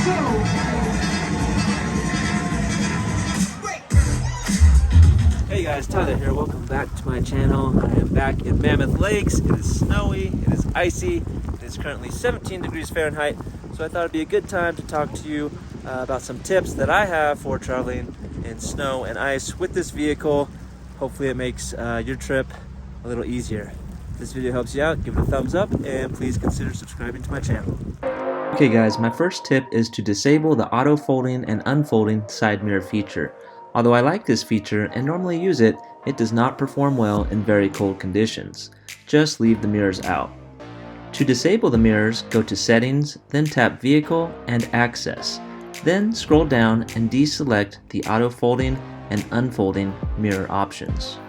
Hey guys, Tyler here. Welcome back to my channel. I am back in Mammoth Lakes. It is snowy, it is icy, it is currently 17 degrees Fahrenheit, so I thought it'd be a good time to talk to you about some tips that I have for traveling in snow and ice with this vehicle. Hopefully it makes your trip a little easier. If this video helps you out, give it a thumbs up and please consider subscribing to my channel. Okay guys, my first tip is to disable the auto folding and unfolding side mirror feature. Although I like this feature and normally use it, it does not perform well in very cold conditions. Just leave the mirrors out. To disable the mirrors, go to Settings, then tap Vehicle and Access. Then scroll down and deselect the auto folding and unfolding mirror options.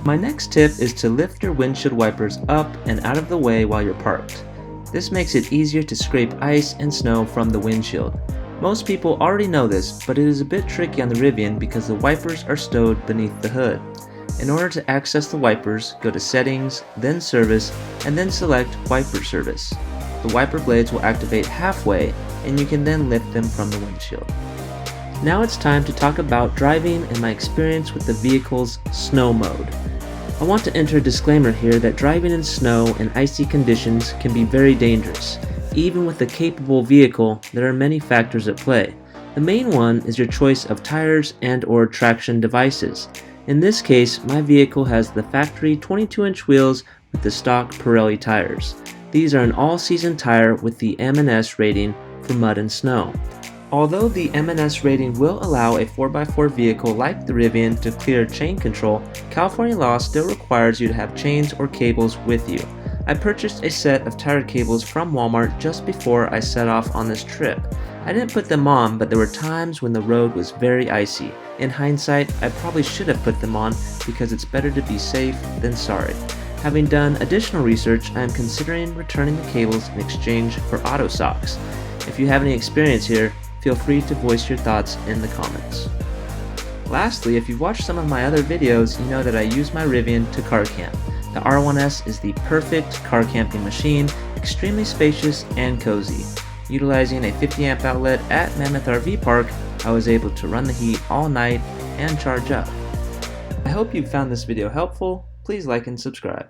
My next tip is to lift your windshield wipers up and out of the way while you're parked. This makes it easier to scrape ice and snow from the windshield. Most people already know this, but it is a bit tricky on the Rivian because the wipers are stowed beneath the hood. In order to access the wipers, go to Settings, then Service, and then select Wiper Service. The wiper blades will activate halfway, and you can then lift them from the windshield. Now it's time to talk about driving and my experience with the vehicle's snow mode. I want to enter a disclaimer here that driving in snow and icy conditions can be very dangerous. Even with a capable vehicle, there are many factors at play. The main one is your choice of tires and/or traction devices. In this case, my vehicle has the factory 22-inch wheels with the stock Pirelli tires. These are an all-season tire with the M&S rating for mud and snow. Although the M&S rating will allow a 4x4 vehicle like the Rivian to clear chain control, California law still requires you to have chains or cables with you. I purchased a set of tire cables from Walmart just before I set off on this trip. I didn't put them on, but there were times when the road was very icy. In hindsight, I probably should have put them on because it's better to be safe than sorry. Having done additional research, I am considering returning the cables in exchange for auto socks. If you have any experience here, feel free to voice your thoughts in the comments. Lastly, if you've watched some of my other videos, you know that I use my Rivian to car camp. The R1S is the perfect car camping machine, extremely spacious and cozy. Utilizing a 50 amp outlet at Mammoth RV Park, I was able to run the heat all night and charge up. I hope you found this video helpful. Please like and subscribe.